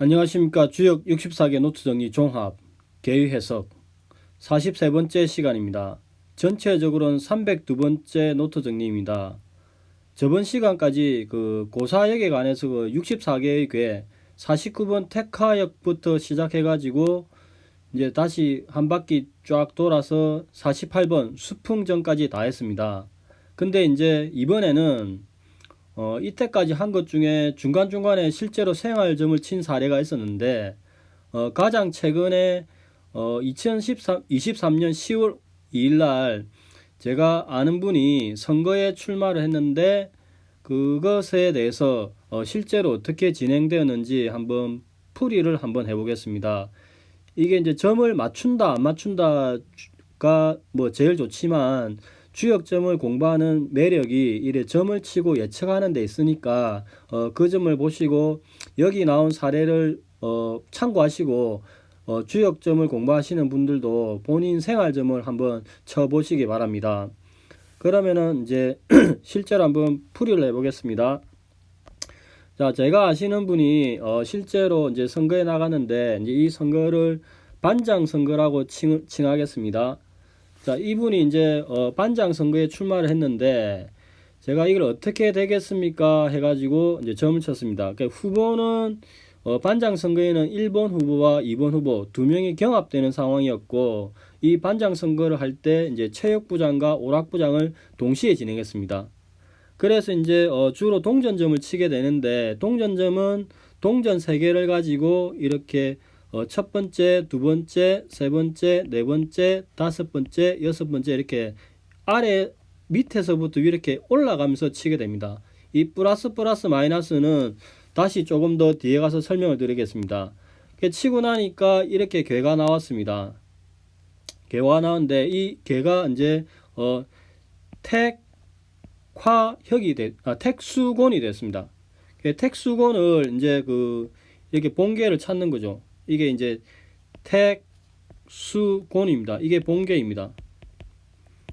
안녕하십니까. 주역 64개 노트 정리 종합 개요 해석 43번째 시간입니다. 전체적으로는 302번째 노트 정리입니다. 저번 시간까지 고사역에 관해서 64개의 궤 49번 택하역부터 시작해가지고 이제 다시 한 바퀴 쫙 돌아서 48번 수풍정까지 다 했습니다. 근데 이제 이번에는 이때까지 한 것 중에 중간중간에 실제로 생활점을 친 사례가 있었는데, 가장 최근에 2023년 10월 2일 날 제가 아는 분이 선거에 출마를 했는데 그것에 대해서 실제로 어떻게 진행되었는지 한번 풀이를 한번 해보겠습니다. 이게 이제 점을 맞춘다 안 맞춘다가 뭐 제일 좋지만 주역점을 공부하는 매력이 이래 점을 치고 예측하는 데 있으니까 그 점을 보시고 여기 나온 사례를 참고하시고 주역점을 공부하시는 분들도 본인 생활점을 한번 쳐보시기 바랍니다. 그러면은 이제 실제로 한번 풀이를 해보겠습니다. 자, 제가 아시는 분이 실제로 이제 선거에 나갔는데 이제 이 선거를 반장 선거라고 칭하겠습니다. 자, 이분이 이제 반장 선거에 출마를 했는데 제가 이걸 어떻게 되겠습니까 해가지고 이제 점을 쳤습니다. 그러니까 후보는 반장 선거에는 1번 후보와 2번 후보 두 명이 경합되는 상황이었고, 이 반장 선거를 할 때 이제 체육부장과 오락부장을 동시에 진행했습니다. 그래서 이제 주로 동전점을 치게 되는데, 동전점은 동전 3개를 가지고 이렇게 첫 번째, 두 번째, 세 번째, 네 번째, 다섯 번째, 여섯 번째 이렇게 아래 밑에서부터 이렇게 올라가면서 치게 됩니다. 이 플러스 마이너스는 다시 조금 더 뒤에 가서 설명을 드리겠습니다. 치고 나니까 이렇게 궤가 나왔습니다. 궤가 나왔는데 이 궤가 이제 택수곤이 됐습니다. 택수곤을 이제 이렇게 본궤를 찾는 거죠. 이게 이제 택수곤입니다. 이게 본궤입니다.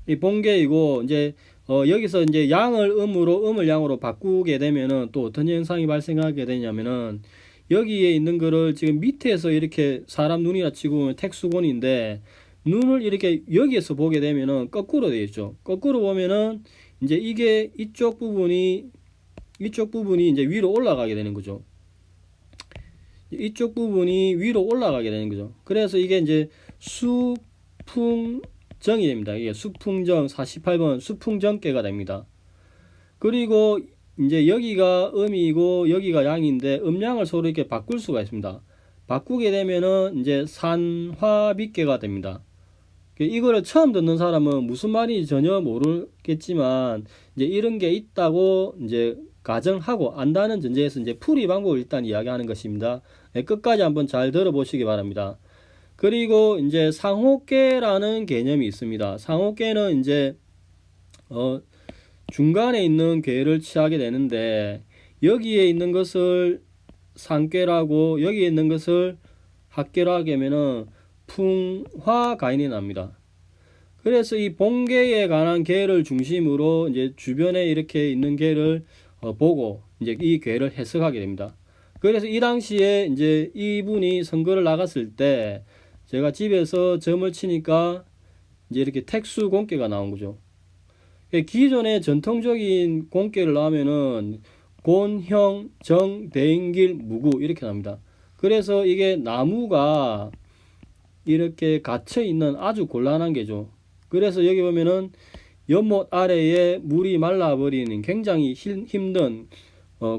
이 본궤이고 이제 여기서 이제 양을 음으로 음을 양으로 바꾸게 되면은 또 어떤 현상이 발생하게 되냐면은 여기에 있는 거를 지금 밑에서 이렇게 사람 눈이라 치고 택수곤인데 눈을 이렇게 여기에서 보게 되면은 거꾸로 되어 있죠. 거꾸로 보면은 이제 이게 이쪽 부분이 이제 위로 올라가게 되는 거죠. 이쪽 부분이 위로 올라가게 되는 거죠. 그래서 이게 이제 수풍정이 됩니다. 이게 수풍정 48번 수풍정계가 됩니다. 그리고 이제 여기가 음이고 여기가 양인데 음양을 서로 이렇게 바꿀 수가 있습니다. 바꾸게 되면은 이제 산화빗계가 됩니다. 이거를 처음 듣는 사람은 무슨 말인지 전혀 모르겠지만 이제 이런 게 있다고 이제 가정하고 안다는 전제에서 이제 풀이 방법을 일단 이야기하는 것입니다. 네, 끝까지 한번 잘 들어보시기 바랍니다. 그리고 이제 상호계라는 개념이 있습니다. 상호계는 이제 중간에 있는 궤를 취하게 되는데 여기에 있는 것을 상궤라고 여기에 있는 것을 합궤로 하게 하면은 풍화가인이 납니다. 그래서 이 본궤에 관한 궤를 중심으로 이제 주변에 이렇게 있는 궤를 보고 이제 이 궤를 해석하게 됩니다. 그래서 이 당시에 이제 이분이 선거를 나갔을 때 제가 집에서 점을 치니까 이제 이렇게 택수 공궤가 나온 거죠. 기존의 전통적인 공궤를 나오면은 곤형, 정, 대인길, 무구 이렇게 납니다. 그래서 이게 나무가 이렇게 갇혀 있는 아주 곤란한 게죠. 그래서 여기 보면은 연못 아래에 물이 말라버리는 굉장히 힘든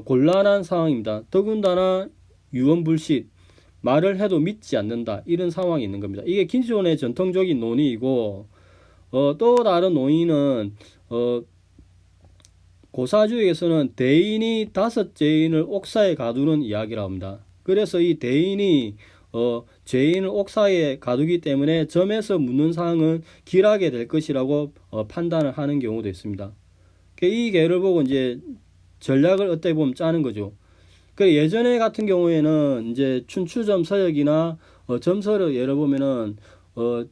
곤란한 상황입니다. 더군다나 유언불식, 말을 해도 믿지 않는다, 이런 상황이 있는 겁니다. 이게 기존의 전통적인 논의이고 또 다른 논의는 고사주의에서는 대인이 5죄인을 옥사에 가두는 이야기라고 합니다. 그래서 이 대인이 죄인을 옥사에 가두기 때문에 점에서 묻는 사항은 길하게 될 것이라고 판단을 하는 경우도 있습니다. 이 개를 보고 이제 전략을 어떻게 보면 짜는 거죠. 예전에 같은 경우에는 이제 춘추점 서역이나 점서를 예를 보면은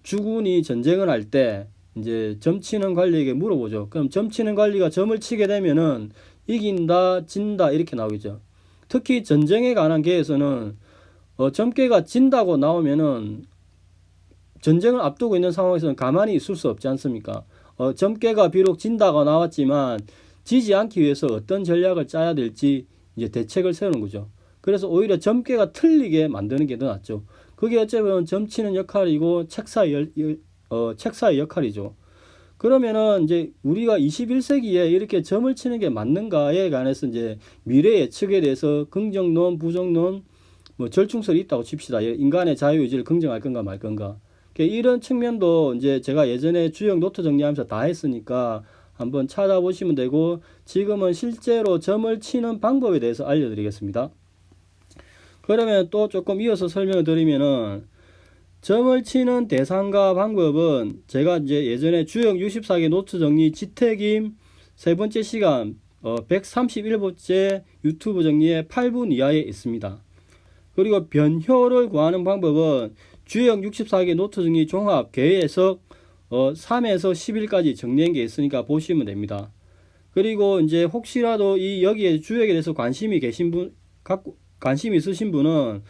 주군이 전쟁을 할 때 이제 점치는 관리에게 물어보죠. 그럼 점치는 관리가 점을 치게 되면은 이긴다, 진다 이렇게 나오겠죠. 특히 전쟁에 관한 계에서는 점괘가 진다고 나오면은 전쟁을 앞두고 있는 상황에서는 가만히 있을 수 없지 않습니까? 점괘가 비록 진다고 나왔지만 지지 않기 위해서 어떤 전략을 짜야 될지 이제 대책을 세우는 거죠. 그래서 오히려 점괘가 틀리게 만드는 게 더 낫죠. 그게 어쩌면 점치는 역할이고 책사의 역할이죠. 그러면은 이제 우리가 21세기에 이렇게 점을 치는 게 맞는가에 관해서 이제 미래 예측에 대해서 긍정론, 부정론, 뭐 절충설이 있다고 칩시다. 인간의 자유의지를 긍정할 건가 말 건가. 이런 측면도 이제 제가 예전에 주역 노트 정리하면서 다 했으니까 한번 찾아보시면 되고, 지금은 실제로 점을 치는 방법에 대해서 알려드리겠습니다. 그러면 또 조금 이어서 설명을 드리면은, 점을 치는 대상과 방법은 제가 이제 예전에 주역 64개 노트 정리 지태김 세 번째 시간 131번째 유튜브 정리의 8분 이하에 있습니다. 그리고 변효를 구하는 방법은 주역 64개 노트 정리 종합 개해석 3에서 10일까지 정리한 게 있으니까 보시면 됩니다. 그리고 이제 혹시라도 이 여기에 주역에 대해서 관심이 있으신 분은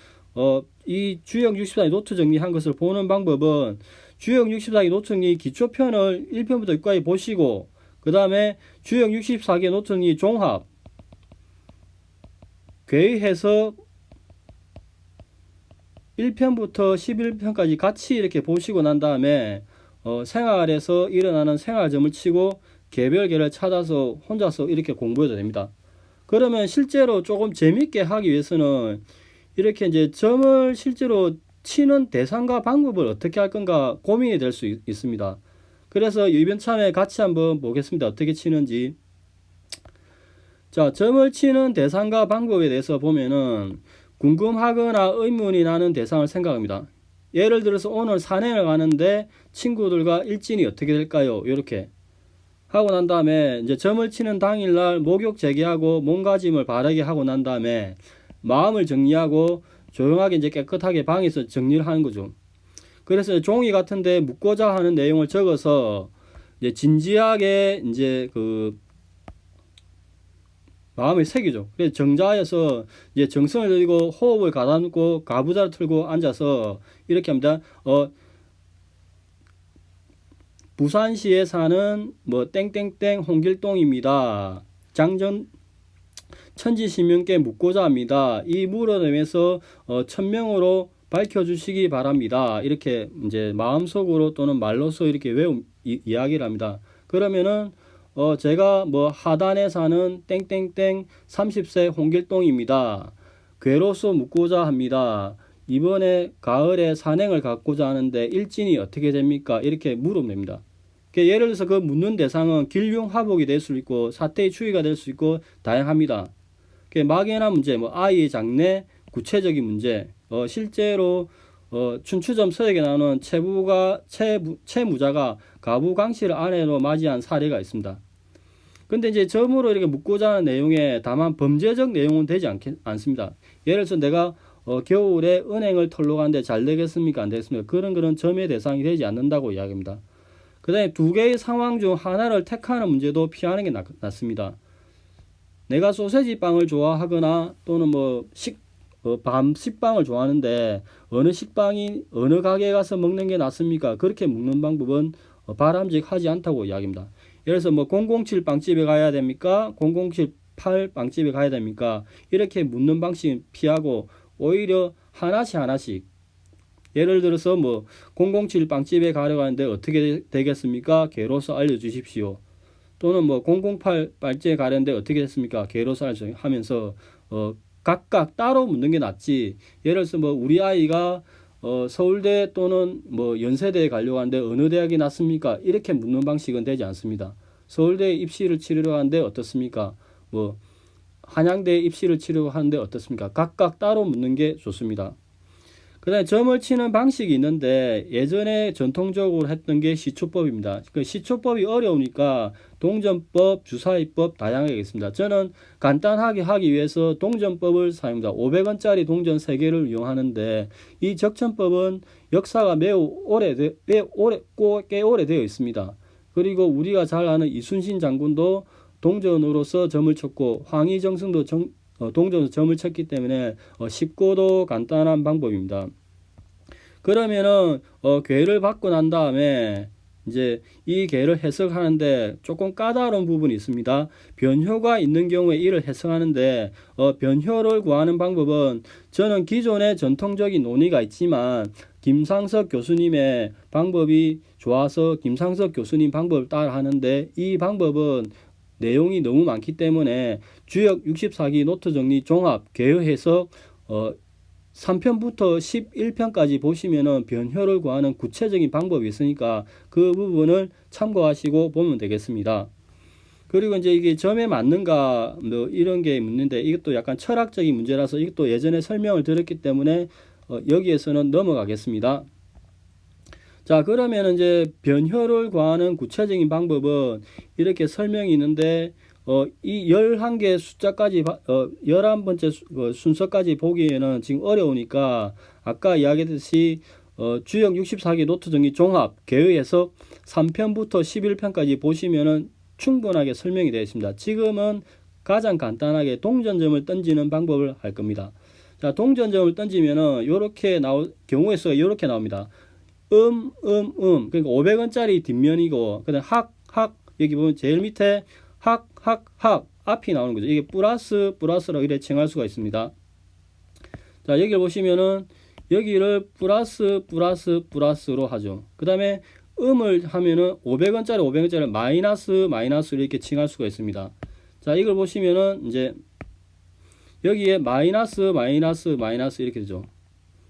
이 주역 64개 노트 정리한 것을 보는 방법은 주역 64개 노트 정리 기초편을 1편부터 6까지 보시고, 그 다음에 주역 64개 노트 정리 종합 괴해석 1편부터 11편까지 같이 이렇게 보시고 난 다음에 생활에서 일어나는 생활점을 치고 개별계를 찾아서 혼자서 이렇게 공부해도 됩니다. 그러면 실제로 조금 재밌게 하기 위해서는 이렇게 이제 점을 실제로 치는 대상과 방법을 어떻게 할 건가 고민이 될 수 있습니다. 그래서 이번참에 같이 한번 보겠습니다. 어떻게 치는지. 자, 점을 치는 대상과 방법에 대해서 보면은 궁금하거나 의문이 나는 대상을 생각합니다. 예를 들어서 오늘 산행을 가는데 친구들과 일진이 어떻게 될까요? 이렇게 하고 난 다음에 이제 점을 치는 당일날 목욕 재개하고 몸가짐을 바르게 하고 난 다음에 마음을 정리하고 조용하게 이제 깨끗하게 방에서 정리를 하는 거죠. 그래서 종이 같은데 묻고자 하는 내용을 적어서 이제 진지하게 이제 그 마음의 색이죠. 그래서 정자에서 이제 정성을 들이고 호흡을 가다듬고 가부좌를 틀고 앉아서 이렇게 합니다. 부산시에 사는 뭐 땡땡땡 홍길동입니다. 장전 천지신명께 묻고자 합니다. 이 물어내면서 천명으로 밝혀주시기 바랍니다. 이렇게 이제 마음속으로 또는 말로서 이렇게 이야기를 합니다. 그러면은 제가 뭐 하단에 사는 땡땡땡 30세 홍길동입니다. 괴로서 묻고자 합니다. 이번에 가을에 산행을 갖고자 하는데 일진이 어떻게 됩니까? 이렇게 물으면 됩니다. 예를 들어서 그 묻는 대상은 길흉화복이 될 수 있고 사태의 추이가 될 수 있고 다양합니다. 막연한 문제, 뭐 아이의 장래, 구체적인 문제, 실제로 춘추점 서역에 나오는 채무자가 가부강씨를 아내로 맞이한 사례가 있습니다. 근데 이제 점으로 이렇게 묻고자 하는 내용에 다만 범죄적 내용은 되지 않습니다. 예를 들어서 내가 겨울에 은행을 털러 가는데 잘 되겠습니까? 안 되겠습니까? 그런 점의 대상이 되지 않는다고 이야기합니다. 그 다음에 두 개의 상황 중 하나를 택하는 문제도 피하는 게 낫습니다. 내가 소세지 빵을 좋아하거나 또는 뭐 식빵을 좋아하는데 어느 식빵이 어느 가게에 가서 먹는 게 낫습니까? 그렇게 먹는 방법은 바람직하지 않다고 이야기합니다. 예를 들어서 뭐 007 빵집에 가야 됩니까? 007 빵집에 가야 됩니까? 이렇게 묻는 방식은 피하고 오히려 하나씩 예를 들어서 뭐 007 빵집에 가려고 하는데 어떻게 되겠습니까? 개로서 알려주십시오. 또는 뭐 008 빵집에 가려는데 어떻게 됐습니까? 개로서 하면서 각각 따로 묻는 게 낫지. 예를 들어서 뭐 우리 아이가 서울대 또는 뭐 연세대에 가려고 하는데 어느 대학이 낫습니까? 이렇게 묻는 방식은 되지 않습니다. 서울대 입시를 치르려 하는데 어떻습니까? 뭐 한양대 입시를 치르려 하는데 어떻습니까? 각각 따로 묻는 게 좋습니다. 그 다음에 점을 치는 방식이 있는데 예전에 전통적으로 했던 게 시초법입니다. 그 시초법이 어려우니까 동전법, 주사위법 다양하게 있습니다. 저는 간단하게 하기 위해서 동전법을 사용합니다. 500원짜리 동전 3개를 이용하는데 이 적천법은 역사가 꽤 오래되어 있습니다. 그리고 우리가 잘 아는 이순신 장군도 동전으로서 점을 쳤고 황희정승도 동전에서 점을 쳤기 때문에 쉽고도 간단한 방법입니다. 그러면은 궤를 받고 난 다음에 이제 이 궤를 해석하는데 조금 까다로운 부분이 있습니다. 변효가 있는 경우에 이를 해석하는데 변효를 구하는 방법은 저는 기존의 전통적인 논의가 있지만 김상석 교수님의 방법이 좋아서 김상석 교수님 방법을 따라 하는데 이 방법은 내용이 너무 많기 때문에 주역 64기 노트 정리 종합 궤의 해석 3편부터 11편까지 보시면은 변효를 구하는 구체적인 방법이 있으니까 그 부분을 참고하시고 보면 되겠습니다. 그리고 이제 이게 점에 맞는가 뭐 이런 게 묻는데 이것도 약간 철학적인 문제라서 이것도 예전에 설명을 드렸기 때문에 여기에서는 넘어가겠습니다. 자, 그러면 이제 변효를 구하는 구체적인 방법은 이렇게 설명이 있는데 이 11개 숫자까지 11번째 순서까지 보기에는 지금 어려우니까 아까 이야기했듯이 주역 64기 노트 정리 종합 개의 해석 3편부터 11편까지 보시면은 충분하게 설명이 되어 있습니다. 지금은 가장 간단하게 동전점을 던지는 방법을 할 겁니다. 자, 동전점을 던지면은 요렇게 경우의 수가 요렇게 나옵니다. 그러니까 500원짜리 뒷면이고 그다음 학 여기 보면 제일 밑에 학 앞이 나오는 거죠. 이게 플러스라고 이렇게 칭할 수가 있습니다. 자, 여기를 보시면은 여기를 플러스로 하죠. 그 다음에 음을 하면은 500원짜리 마이너스로 이렇게 칭할 수가 있습니다. 자, 이걸 보시면은 이제 여기에 마이너스 이렇게 되죠.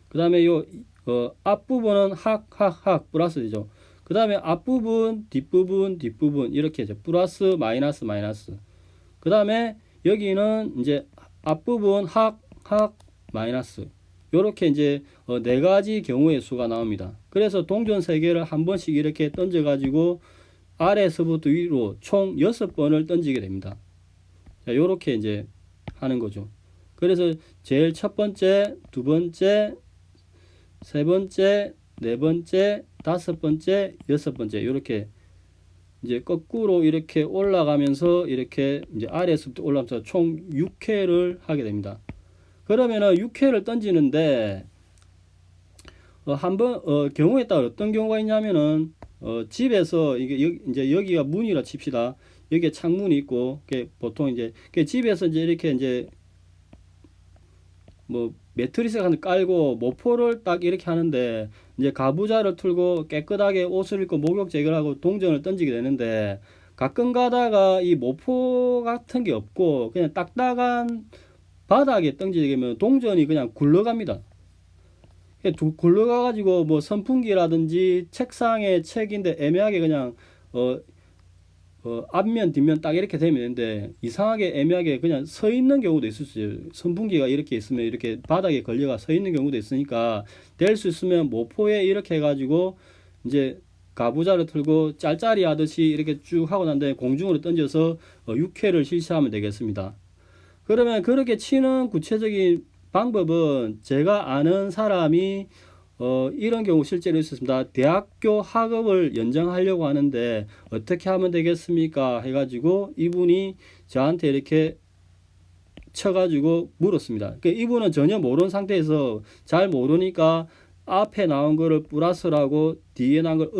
그 다음에 요 앞부분은 학 플러스 되죠. 그 다음에 앞부분 뒷부분 이렇게 이제 플러스 마이너스 그 다음에 여기는 이제 앞부분 학 마이너스 요렇게 이제 네 가지 경우의 수가 나옵니다. 그래서 동전 3개를 한 번씩 이렇게 던져 가지고 아래에서부터 위로 총 6번을 던지게 됩니다. 자, 요렇게 이제 하는 거죠. 그래서 제일 첫 번째, 두 번째, 세 번째, 네 번째, 다섯 번째, 여섯 번째 이렇게 이제 거꾸로 이렇게 올라가면서 이렇게 이제 아래에서부터 올라가면서 총 6회를 하게 됩니다. 그러면은 6회를 던지는데 한번 경우에 따라 어떤 경우가 있냐면은 집에서 이게 이제 여기가 문이라 칩시다. 여기에 창문이 있고 보통 이제 집에서 이제 이렇게 이제 뭐 매트리스 하나 깔고 모포를 딱 이렇게 하는데 이제 가부좌를 틀고 깨끗하게 옷을 입고 목욕 제거하고 동전을 던지게 되는데 가끔 가다가 이 모포 같은 게 없고 그냥 딱딱한 바닥에 던지게 되면 동전이 그냥 굴러갑니다. 굴러가가지고 뭐 선풍기라든지 책상에 책인데 애매하게 그냥 앞면 뒷면 딱 이렇게 되면 되는데 이상하게 애매하게 그냥 서 있는 경우도 있을 수 있어요. 선풍기가 이렇게 있으면 이렇게 바닥에 걸려가 서 있는 경우도 있으니까 될 수 있으면 모포에 이렇게 해가지고 이제 가부좌를 틀고 짤짤이 하듯이 이렇게 쭉 하고 난 다음에 공중으로 던져서 6회를 실시하면 되겠습니다. 그러면 그렇게 치는 구체적인 방법은 제가 아는 사람이 이런 경우 실제로 있었습니다. 대학교 학업을 연장하려고 하는데 어떻게 하면 되겠습니까? 해가지고 이분이 저한테 이렇게 쳐가지고 물었습니다. 그러니까 이분은 전혀 모르는 상태에서 잘 모르니까 앞에 나온 거를 플러스라고 뒤에 나온 걸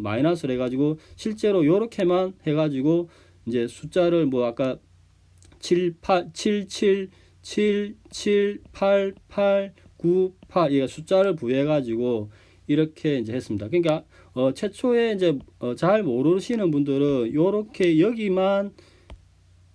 마이너스로 해가지고 실제로 요렇게만 해가지고 이제 숫자를 뭐 아까 7, 7, 8, 9, 8 이게 숫자를 부여해 가지고 이렇게 이제 했습니다. 그러니까 최초에 이제 잘 모르시는 분들은 요렇게 여기만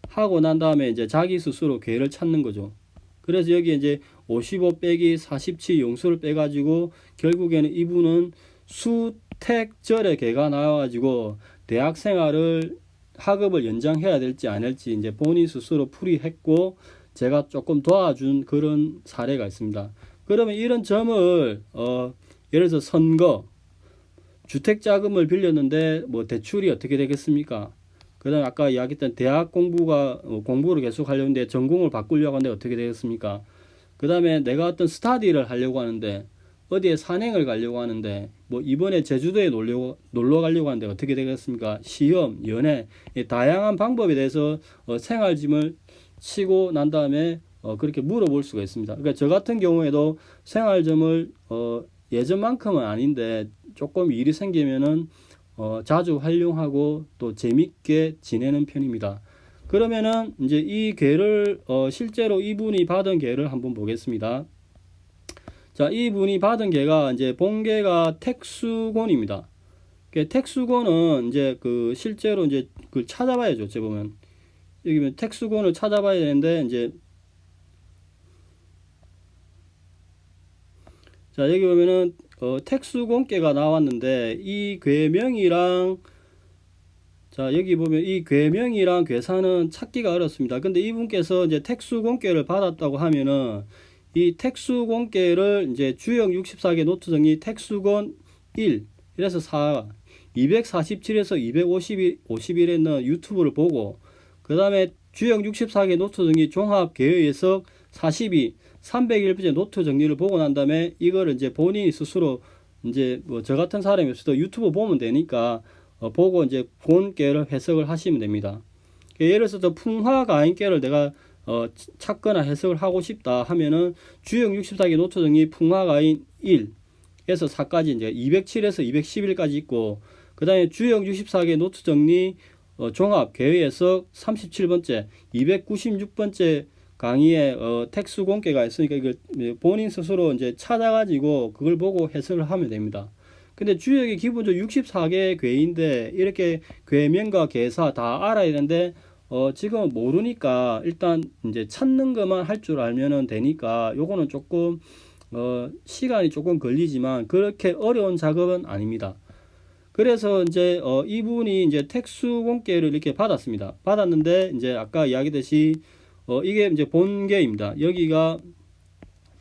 하고 난 다음에 이제 자기 스스로 궤를 찾는 거죠. 그래서 여기 이제 55 빼기 47 용수를 빼 가지고 결국에는 이분은 수택절의 궤가 나와 가지고 대학 생활을 학업을 연장해야 될지 안 할지 이제 본인 스스로 풀이했고 제가 조금 도와준 그런 사례가 있습니다. 그러면 이런 점을 예를 들어서 선거, 주택자금을 빌렸는데 뭐 대출이 어떻게 되겠습니까? 그 다음에 아까 이야기했던 대학 공부를 계속 하려는데 전공을 바꾸려고 하는데 어떻게 되겠습니까? 그 다음에 내가 어떤 스터디를 하려고 하는데 어디에 산행을 가려고 하는데 뭐 이번에 제주도에 놀러 가려고 하는데 어떻게 되겠습니까? 시험, 연애, 다양한 방법에 대해서 생활짐을 치고 난 다음에 그렇게 물어볼 수가 있습니다. 그러니까 저 같은 경우에도 생활점을 예전만큼은 아닌데 조금 일이 생기면은 자주 활용하고 또 재밌게 지내는 편입니다. 그러면은 이제 이 괴를 실제로 이분이 받은 괴를 한번 보겠습니다. 자, 이분이 받은 괴가 이제 본괴가 택수곤입니다. 택수곤은 이제 그 실제로 이제 그걸 찾아봐야죠. 어째 보면 여기 보면 택수곤을 찾아봐야 되는데 이제 자, 여기 보면은 택수곤괴가 나왔는데 이 괴명이랑 자, 여기 보면 이 괴명이랑 괴사는 찾기가 어렵습니다. 근데 이분께서 이제 택수공개를 받았다고 하면은 이 택수공개를 이제 주역 64개 노트 정리 택수권 1, 이래서 4, 247에서 251에 있는 유튜브를 보고, 그 다음에 주역 64개 노트 정리 종합 개의 해석 42, 301페이지 노트 정리를 보고 난 다음에 이거를 이제 본인이 스스로 이제 뭐 저 같은 사람이 없어도 유튜브 보면 되니까 보고 이제 본께를 해석을 하시면 됩니다. 예를 들어서 풍화가인께를 내가 찾거나 해석을 하고 싶다 하면은 주역 64개 노트 정리 풍화가인 1에서 4까지 이제 207에서 211까지 있고, 그 다음에 주역 64개 노트 정리 종합 개의 해석 37번째 296번째 강의에 텍스 공개가 있으니까 이걸 본인 스스로 이제 찾아가지고 그걸 보고 해석을 하면 됩니다. 근데 주역이 기본적으로 64개 괴인데 이렇게 괴명과 괴사 다 알아야 되는데 지금 모르니까 일단 이제 찾는 것만 할 줄 알면은 되니까 요거는 조금 시간이 조금 걸리지만 그렇게 어려운 작업은 아닙니다. 그래서 이제 이분이 이제 택수공개를 이렇게 받았습니다. 받았는데 이제 아까 이야기했듯이 이게 이제 본계입니다. 여기가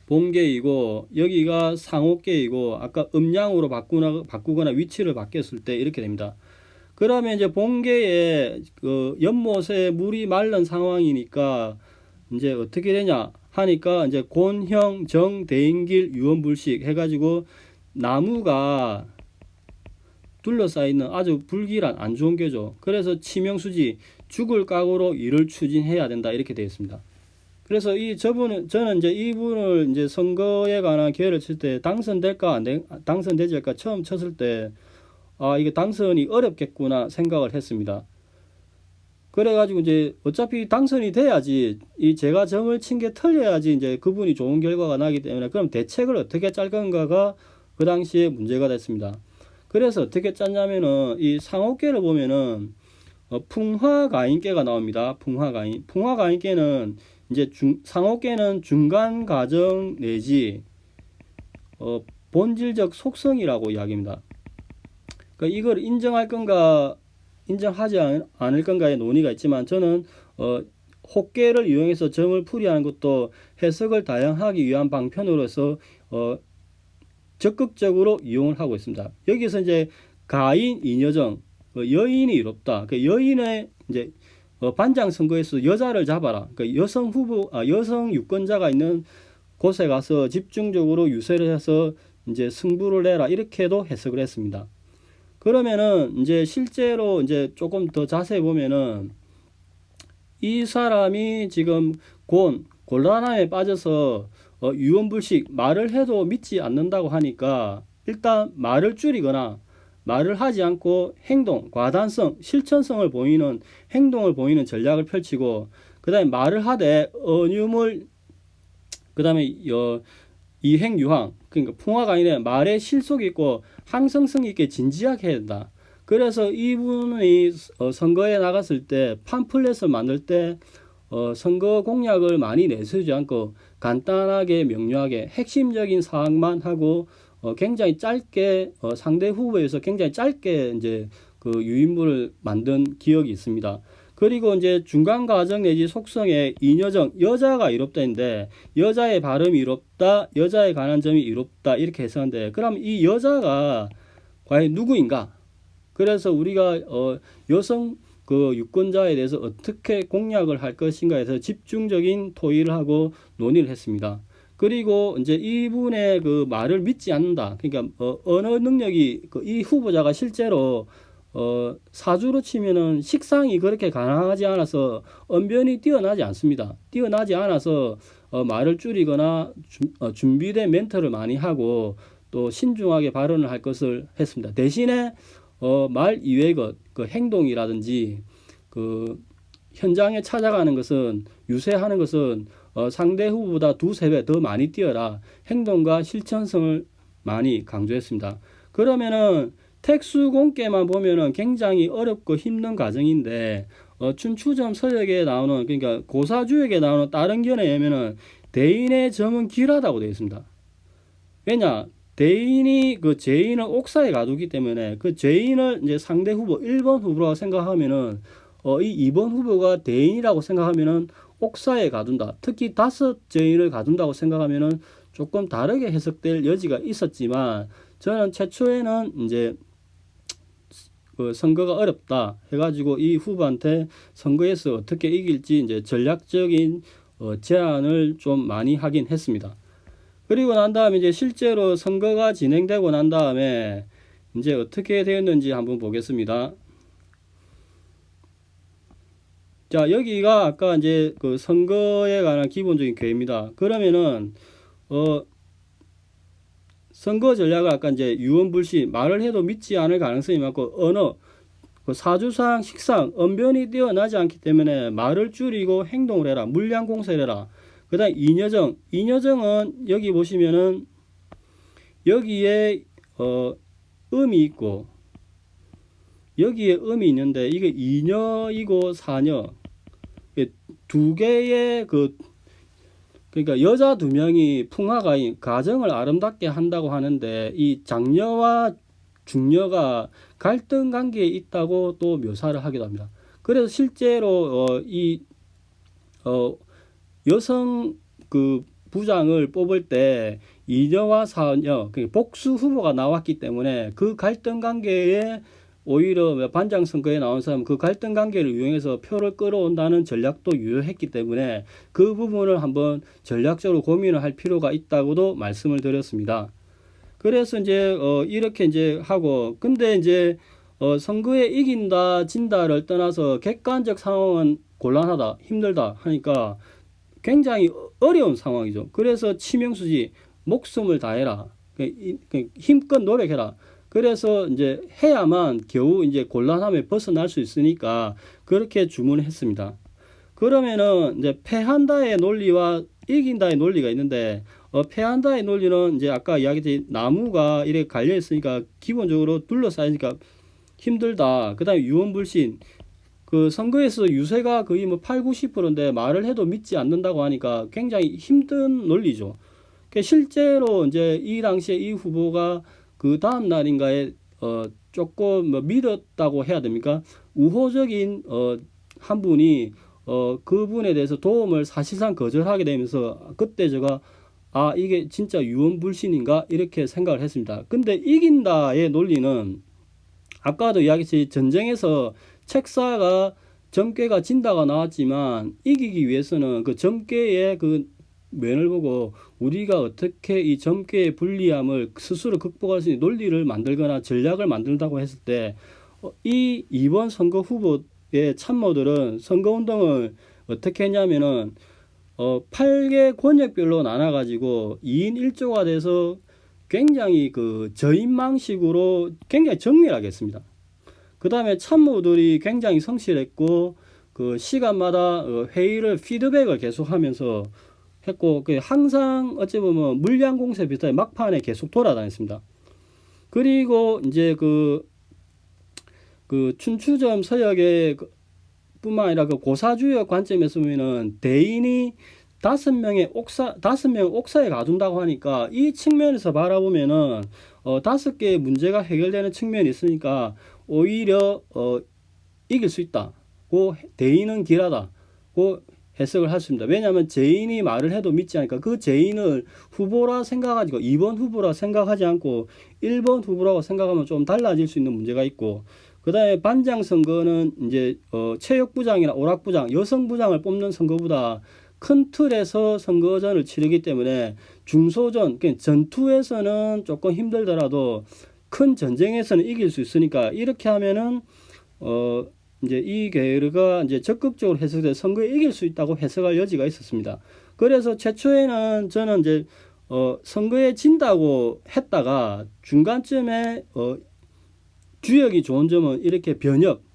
본계이고 여기가 상호계이고 아까 음량으로 바꾸거나 위치를 바뀌었을 때 이렇게 됩니다. 그러면 이제 본계에 그 연못에 물이 마른 상황이니까 이제 어떻게 되냐 하니까 이제 곤형 정 대인길 유언불식 해가지고 나무가 둘러싸이는 아주 불길한 안 좋은 게죠. 그래서 치명수지 죽을 각오로 일을 추진해야 된다 이렇게 되어 있습니다. 그래서 저는 이제 이분을 이제 선거에 관한 기회를 칠 때 당선될까 당선되지 않을까 처음 쳤을 때 이게 당선이 어렵겠구나 생각을 했습니다. 그래가지고 이제 어차피 당선이 돼야지 제가 정을 친 게 틀려야지 이제 그분이 좋은 결과가 나기 때문에 그럼 대책을 어떻게 짤 건가가 그 당시에 문제가 됐습니다. 그래서 어떻게 짰냐면은 이 상호계를 보면은 풍화가인계가 나옵니다. 풍화가인계는 이제 상호계는 중간 과정 내지 본질적 속성이라고 이야기합니다. 그러니까 이걸 인정할 건가 인정하지 않을 건가의 논의가 있지만 저는 혹계를 이용해서 점을 풀이하는 것도 해석을 다양하기 위한 방편으로서 적극적으로 이용을 하고 있습니다. 여기서 이제 가인 인여정 여인이 이롭다. 그 여인의 이제 반장 선거에서 여자를 잡아라. 그 여성 유권자가 있는 곳에 가서 집중적으로 유세를 해서 이제 승부를 내라 이렇게도 해석을 했습니다. 그러면은 이제 실제로 이제 조금 더 자세히 보면은 이 사람이 지금 곤란함에 빠져서 유언불식 말을 해도 믿지 않는다고 하니까 일단 말을 줄이거나 말을 하지 않고 행동, 과단성, 실천성을 보이는 행동을 보이는 전략을 펼치고 그 다음에 말을 하되 언유물 그 다음에 이행유항 그러니까 풍화가 아니라 말에 실속이 있고 항성성 있게 진지하게 해야 된다. 그래서 이분이 선거에 나갔을 때 팜플렛을 만들 때 선거 공약을 많이 내세우지 않고 간단하게 명료하게 핵심적인 사항만 하고 굉장히 짧게 상대 후보에서 굉장히 짧게 이제 그 유인물을 만든 기억이 있습니다. 그리고 이제 중간 과정 내지 속성의 인여정 여자가 이롭다인데 여자의 발음이 이롭다, 여자에 관한 점이 이롭다 이렇게 해석하는데 그럼 이 여자가 과연 누구인가? 그래서 우리가 여성 그 유권자에 대해서 어떻게 공략을 할 것인가에 대해서 집중적인 토의를 하고 논의를 했습니다. 그리고 이제 이분의 그 말을 믿지 않는다. 그러니까 언어 능력이 이 후보자가 실제로 사주로 치면은 식상이 그렇게 강하지 않아서 언변이 뛰어나지 않습니다. 뛰어나지 않아서 말을 줄이거나 준비된 멘트를 많이 하고 또 신중하게 발언을 할 것을 했습니다. 대신에 말 이외의 것, 그 행동이라든지 그 현장에 찾아가는 것은 유세하는 것은 상대 후보보다 두세 배 더 많이 뛰어라. 행동과 실천성을 많이 강조했습니다. 그러면은 택수공개만 보면은 굉장히 어렵고 힘든 과정인데 춘추점 서역에 나오는 그러니까 고사주역에 나오는 다른 견해에 의하면은 대인의 점은 길하다고 되어 있습니다. 왜냐? 대인이 그 죄인을 옥사에 가두기 때문에 그 죄인을 이제 상대 후보 1번 후보라고 생각하면은 이 2번 후보가 대인이라고 생각하면은 옥사에 가둔다. 특히 5죄인을 가둔다고 생각하면은 조금 다르게 해석될 여지가 있었지만 저는 최초에는 이제 그 선거가 어렵다 해가지고 이 후보한테 선거에서 어떻게 이길지 이제 전략적인 제안을 좀 많이 하긴 했습니다. 그리고 난 다음에 이제 실제로 선거가 진행되고 난 다음에 이제 어떻게 되었는지 한번 보겠습니다. 자, 여기가 아까 이제 그 선거에 관한 기본적인 계획입니다. 그러면은 선거 전략을 아까 이제 유언불시 말을 해도 믿지 않을 가능성이 많고 언어 그 사주상 식상 언변이 뛰어나지 않기 때문에 말을 줄이고 행동을 해라. 물량 공세를 해라. 그 다음 이녀정은 여기 보시면은 여기에 음이 있고 여기에 음이 있는데 이게 이녀이고 사녀 두 개의 그러니까 여자 두 명이 풍화가인 가정을 아름답게 한다고 하는데 이 장녀와 중녀가 갈등 관계에 있다고 또 묘사를 하기도 합니다. 그래서 실제로 여성 그 부장을 뽑을 때 이녀와 사녀 복수 후보가 나왔기 때문에 그 갈등 관계에 오히려 반장 선거에 나온 사람은 그 갈등 관계를 이용해서 표를 끌어온다는 전략도 유효했기 때문에 그 부분을 한번 전략적으로 고민을 할 필요가 있다고도 말씀을 드렸습니다. 그래서 이제 이렇게 이제 하고 근데 이제 선거에 이긴다 진다를 떠나서 객관적 상황은 곤란하다 힘들다 하니까 굉장히 어려운 상황이죠. 그래서 치명수지 목숨을 다해라 힘껏 노력해라. 그래서 이제 해야만 겨우 이제 곤란함에 벗어날 수 있으니까 그렇게 주문했습니다. 그러면은 이제 패한다의 논리와 이긴다의 논리가 있는데 패한다의 논리는 이제 아까 이야기했듯이 나무가 이렇게 갈려 있으니까 기본적으로 둘러싸이니까 힘들다. 그다음에 유언불신 그 선거에서 유세가 거의 뭐 8, 90%인데 말을 해도 믿지 않는다고 하니까 굉장히 힘든 논리죠. 실제로 이제 이 당시에 이 후보가 그 다음 날인가에 조금 뭐 믿었다고 해야 됩니까? 우호적인 한 분이 그분에 대해서 도움을 사실상 거절하게 되면서 그때 제가 이게 진짜 유언불신인가 이렇게 생각을 했습니다. 근데 이긴다의 논리는 아까도 이야기했듯이 전쟁에서 책사가 점괘가 진다가 나왔지만 이기기 위해서는 그 점괘의 그 면을 보고 우리가 어떻게 이 점괘의 불리함을 스스로 극복할 수 있는 논리를 만들거나 전략을 만든다고 했을 때 이 이번 선거 후보의 참모들은 선거운동을 어떻게 했냐면은 8개 권역별로 나눠가지고 2인 1조가 돼서 굉장히 그 저인망식으로 굉장히 정밀하게 했습니다. 그 다음에 참모들이 굉장히 성실했고 그 시간마다 회의를 피드백을 계속하면서 했고 항상 어찌 보면 물량 공세 비슷하게 막판에 계속 돌아다녔습니다. 그리고 이제 그 춘추점 서역의 뿐만 아니라 그 고사주역 관점에서 보면은 대인이 5명 옥사에 가둔다고 하니까 이 측면에서 바라보면은 5개의 문제가 해결되는 측면이 있으니까 오히려 이길 수 있다. 대인은 길하다. 해석을 할 수 있습니다. 왜냐하면 죄인이 말을 해도 믿지 않으니까 그 죄인을 후보라 생각하지 2번 후보라 생각하지 않고 1번 후보라고 생각하면 좀 달라질 수 있는 문제가 있고 그 다음에 반장 선거는 이제 체육부장이나 오락부장, 여성부장을 뽑는 선거보다 큰 틀에서 선거전을 치르기 때문에 중소전, 전투에서는 조금 힘들더라도 큰 전쟁에서는 이길 수 있으니까 이렇게 하면은 이제 이 계획가 이제 적극적으로 해석돼 선거에 이길 수 있다고 해석할 여지가 있었습니다. 그래서 최초에는 저는 이제 선거에 진다고 했다가 중간쯤에 주역이 좋은 점은 이렇게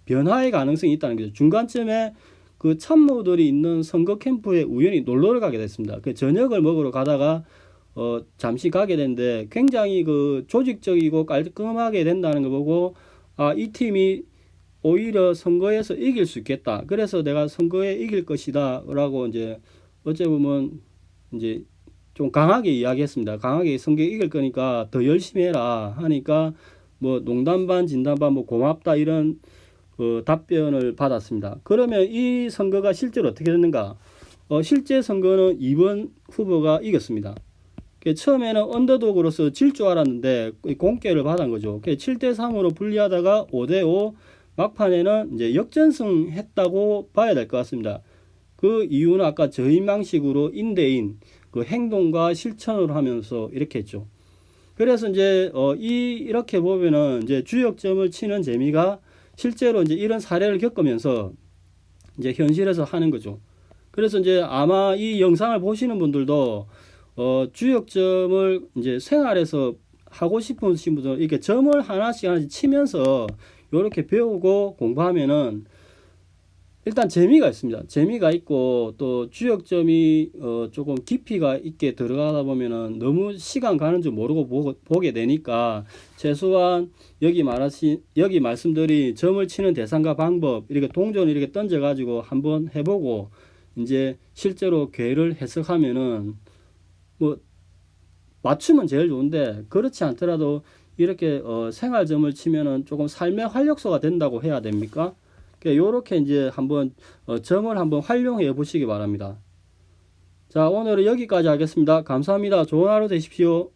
변화의 가능성이 있다는 거죠. 중간쯤에 그 참모들이 있는 선거 캠프에 우연히 놀러를 가게 됐습니다. 그 저녁을 먹으러 가다가 잠시 가게 됐는데 굉장히 그 조직적이고 깔끔하게 된다는 거 보고 이 팀이 오히려 선거에서 이길 수 있겠다. 그래서 내가 선거에 이길 것이다 라고 이제 어째 보면 이제 좀 강하게 이야기했습니다. 강하게 선거에 이길 거니까 더 열심히 해라 하니까 뭐 농담 반 진담 반 뭐 고맙다 이런 답변을 받았습니다. 그러면 이 선거가 실제로 어떻게 됐는가? 실제 선거는 2번 후보가 이겼습니다. 처음에는 언더독으로서 질 줄 알았는데 공개를 받은 거죠. 7대3으로 불리하다가 5대5 막판에는 이제 역전승 했다고 봐야 될 것 같습니다. 그 이유는 아까 저희망식으로 인대인 그 행동과 실천을 하면서 이렇게 했죠. 그래서 이제 이렇게 보면은 이제 주역점을 치는 재미가 실제로 이제 이런 사례를 겪으면서 이제 현실에서 하는 거죠. 그래서 이제 아마 이 영상을 보시는 분들도 주역점을 이제 생활에서 하고 싶으신 분들은 이렇게 점을 하나씩 치면서 이렇게 배우고 공부하면은 일단 재미가 있습니다. 재미가 있고 또 주역점이 조금 깊이가 있게 들어가다 보면은 너무 시간 가는 줄 모르고 보게 되니까 최소한 여기 말씀드린 점을 치는 대상과 방법 이렇게 동전을 이렇게 던져 가지고 한번 해보고 이제 실제로 괴를 해석하면은 뭐 맞추면 제일 좋은데 그렇지 않더라도 이렇게 생활점을 치면은 조금 삶의 활력소가 된다고 해야 됩니까? 요렇게 이제 한번 점을 한번 활용해 보시기 바랍니다. 자, 오늘은 여기까지 하겠습니다. 감사합니다. 좋은 하루 되십시오.